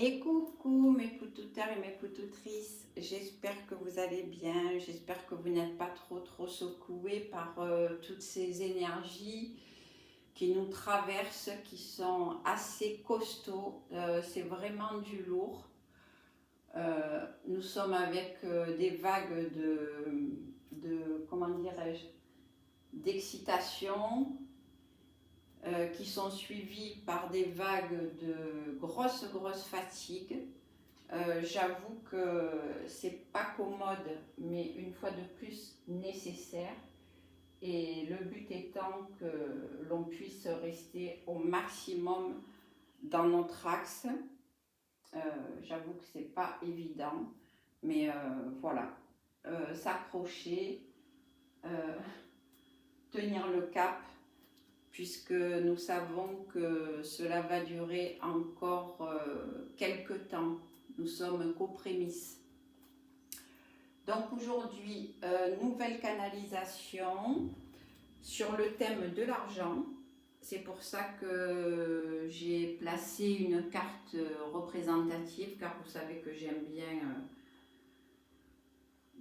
Et coucou mes poutouteurs et mes poutoutrices, j'espère que vous allez bien, j'espère que vous n'êtes pas trop secoués par toutes ces énergies qui nous traversent, qui sont assez costauds. C'est vraiment du lourd. Nous sommes avec des vagues comment dirais-je, d'excitation, qui sont suivies par des vagues de grosses fatigues. J'avoue que c'est pas commode, mais une fois de plus nécessaire. Et le but étant que l'on puisse rester au maximum dans notre axe. J'avoue que c'est pas évident, mais voilà, s'accrocher, euh, tenir le cap, puisque nous savons que cela va durer encore quelques temps. Nous sommes qu'aux prémices. Donc aujourd'hui, nouvelle canalisation sur le thème de l'argent. C'est pour ça que j'ai placé une carte représentative, car vous savez que j'aime bien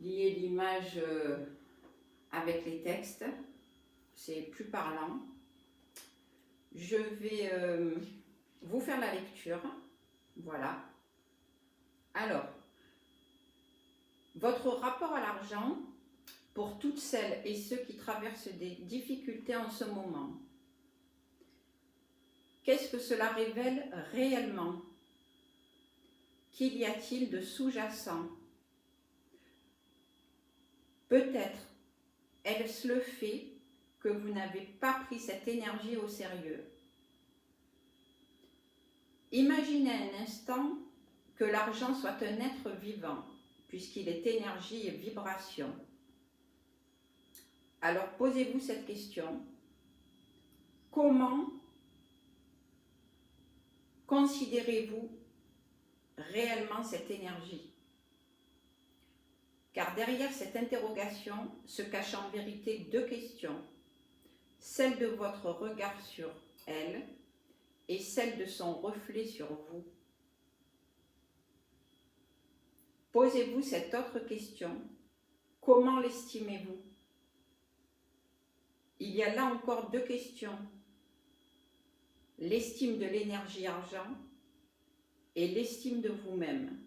lier l'image avec les textes. C'est plus parlant. Je vais vous faire la lecture. Voilà. Alors, votre rapport à l'argent pour toutes celles et ceux qui traversent des difficultés en ce moment. Qu'est-ce que cela révèle réellement? Qu'y a-t-il de sous-jacent? Peut-être est-ce le fait que vous n'avez pas pris cette énergie au sérieux. Imaginez un instant que l'argent soit un être vivant, puisqu'il est énergie et vibration. Alors posez-vous cette question. Comment considérez-vous réellement cette énergie? Car derrière cette interrogation se cachent en vérité deux questions. Celle de votre regard sur elle et celle de son reflet sur vous. Posez-vous cette autre question. Comment l'estimez-vous? Il y a là encore deux questions. L'estime de l'énergie argent et l'estime de vous-même.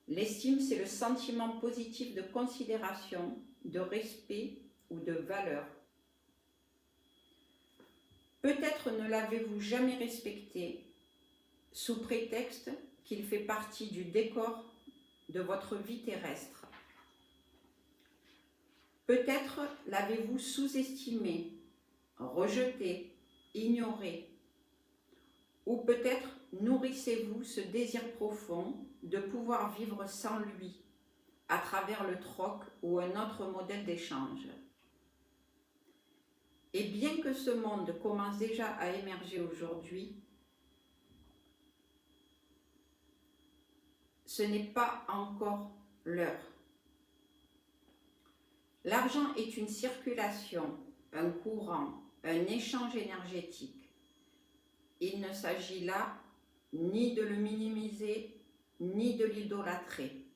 L'estime, c'est le sentiment positif de considération, de respect ou de valeur. Peut-être ne l'avez-vous jamais respecté sous prétexte qu'il fait partie du décor de votre vie terrestre. Peut-être l'avez-vous sous-estimé, rejeté, ignoré. Ou peut-être nourrissez-vous ce désir profond de pouvoir vivre sans lui, à travers le troc ou un autre modèle d'échange. Et bien que ce monde commence déjà à émerger aujourd'hui, ce n'est pas encore l'heure. L'argent est une circulation, un courant, un échange énergétique. Il ne s'agit là ni de le minimiser, ni de l'idolâtrer,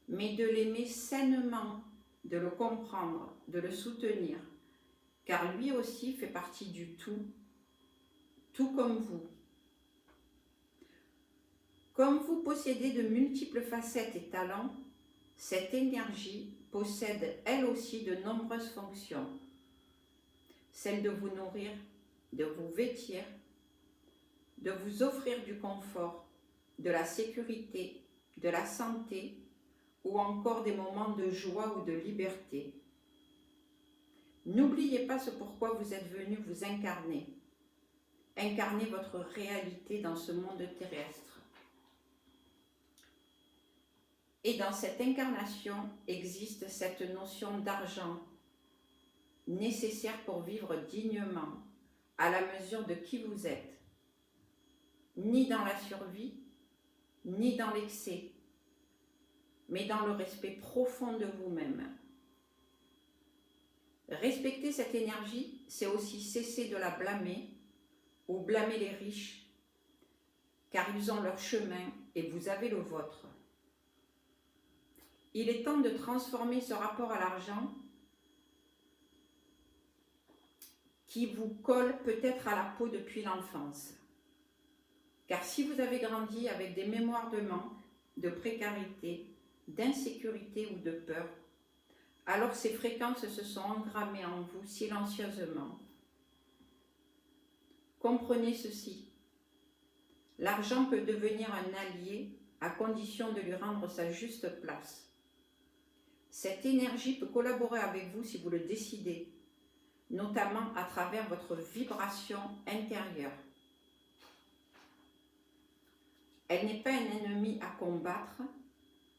mais de l'aimer sainement, de le comprendre, de le soutenir, car lui aussi fait partie du tout comme vous. Comme vous possédez de multiples facettes et talents, cette énergie possède elle aussi de nombreuses fonctions. Celle de vous nourrir, de vous vêtir, de vous offrir du confort, de la sécurité, de la santé ou encore des moments de joie ou de liberté. N'oubliez pas ce pourquoi vous êtes venu vous incarner. Incarner votre réalité dans ce monde terrestre. Et dans cette incarnation existe cette notion d'argent, nécessaire pour vivre dignement, à la mesure de qui vous êtes. Ni dans la survie, ni dans l'excès, mais dans le respect profond de vous-même. Respecter cette énergie, c'est aussi cesser de la blâmer ou blâmer les riches, car ils ont leur chemin et vous avez le vôtre. Il est temps de transformer ce rapport à l'argent qui vous colle peut-être à la peau depuis l'enfance. Car si vous avez grandi avec des mémoires de manque, de précarité, d'insécurité ou de peur, alors ces fréquences se sont engrammées en vous silencieusement. Comprenez ceci. L'argent peut devenir un allié à condition de lui rendre sa juste place. Cette énergie peut collaborer avec vous si vous le décidez, notamment à travers votre vibration intérieure. Elle n'est pas un ennemi à combattre,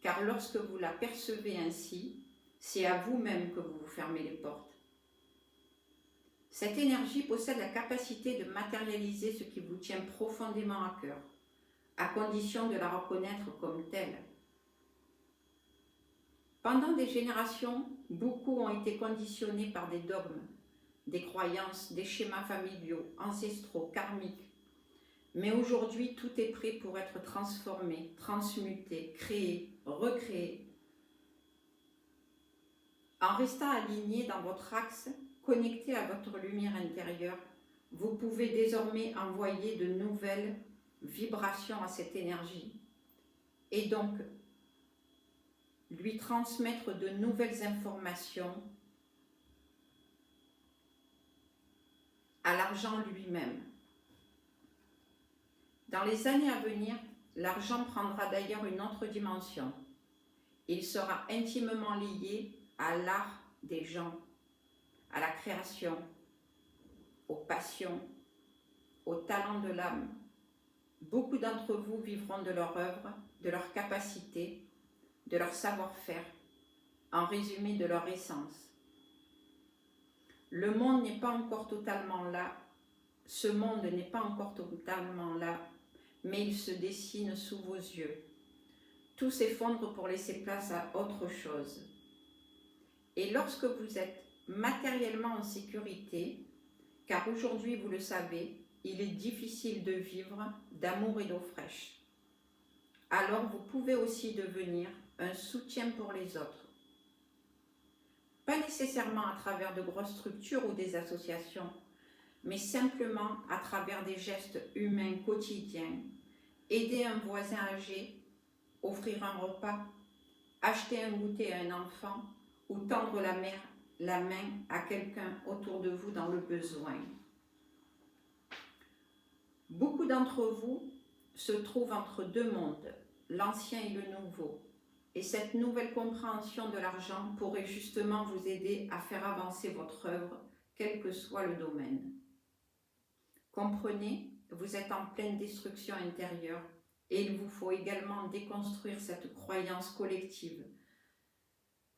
car lorsque vous la percevez ainsi, c'est à vous-même que vous vous fermez les portes. Cette énergie possède la capacité de matérialiser ce qui vous tient profondément à cœur, à condition de la reconnaître comme telle. Pendant des générations, beaucoup ont été conditionnés par des dogmes, des croyances, des schémas familiaux, ancestraux, karmiques. Mais aujourd'hui, tout est prêt pour être transformé, transmuté, créé, recréé. En restant aligné dans votre axe, connecté à votre lumière intérieure, vous pouvez désormais envoyer de nouvelles vibrations à cette énergie et donc lui transmettre de nouvelles informations à l'argent lui-même. Dans les années à venir, l'argent prendra d'ailleurs une autre dimension. Il sera intimement lié à l'art des gens, à la création, aux passions, au talent de l'âme. Beaucoup d'entre vous vivront de leur œuvre, de leur capacité, de leur savoir-faire, en résumé de leur essence. Le monde n'est pas encore totalement là, ce monde n'est pas encore totalement là, mais il se dessine sous vos yeux. Tout s'effondre pour laisser place à autre chose. Et lorsque vous êtes matériellement en sécurité, car aujourd'hui, vous le savez, il est difficile de vivre d'amour et d'eau fraîche. Alors vous pouvez aussi devenir un soutien pour les autres. Pas nécessairement à travers de grosses structures ou des associations, mais simplement à travers des gestes humains quotidiens. Aider un voisin âgé, offrir un repas, acheter un goûter à un enfant ou tendre la main à quelqu'un autour de vous dans le besoin. Beaucoup d'entre vous se trouvent entre deux mondes, l'ancien et le nouveau. Et cette nouvelle compréhension de l'argent pourrait justement vous aider à faire avancer votre œuvre, quel que soit le domaine. Comprenez, vous êtes en pleine destruction intérieure et il vous faut également déconstruire cette croyance collective,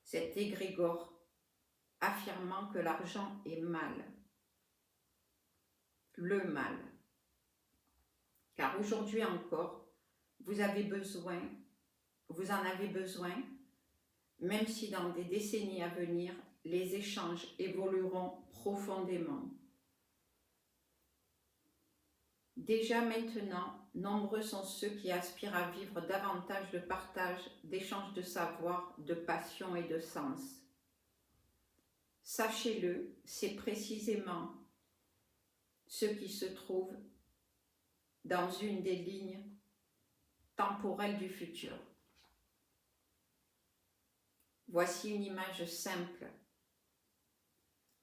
cet égrégore affirmant que l'argent est mal. Le mal. Car aujourd'hui encore, vous en avez besoin, même si dans des décennies à venir, les échanges évolueront profondément. Déjà maintenant, nombreux sont ceux qui aspirent à vivre davantage de partage, d'échange de savoir, de passion et de sens. Sachez-le, c'est précisément ce qui se trouve dans une des lignes temporelles du futur. Voici une image simple.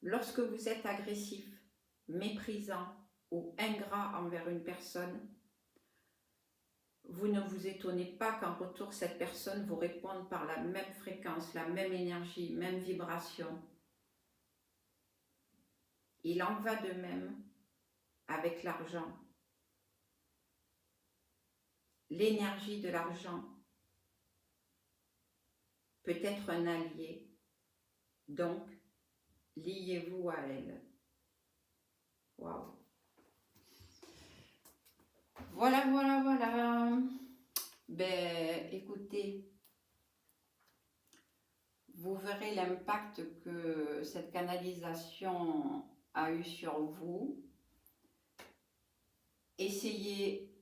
Lorsque vous êtes agressif, méprisant ou ingrat envers une personne, vous ne vous étonnez pas qu'en retour cette personne vous réponde par la même fréquence, la même énergie, même vibration. Il en va de même avec l'argent. L'énergie de l'argent peut être un allié, donc liez-vous à elle. Waouh! Voilà. Ben, écoutez, vous verrez l'impact que cette canalisation a eu sur vous. Essayez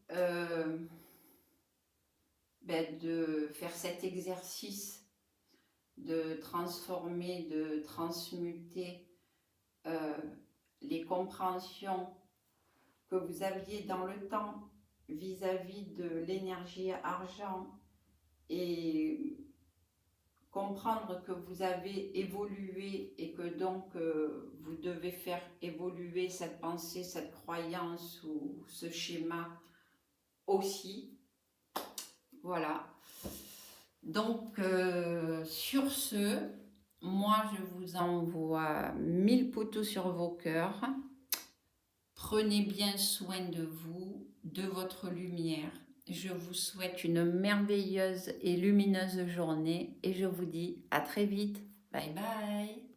de faire cet exercice de transformer, de transmuter les compréhensions que vous aviez dans le temps vis-à-vis de l'énergie argent et comprendre que vous avez évolué et que donc vous devez faire évoluer cette pensée, cette croyance ou ce schéma aussi. Voilà. Donc, sur ce, moi, je vous envoie 1000 poteaux sur vos cœurs. Prenez bien soin de vous, de votre lumière. Je vous souhaite une merveilleuse et lumineuse journée et je vous dis à très vite. Bye bye.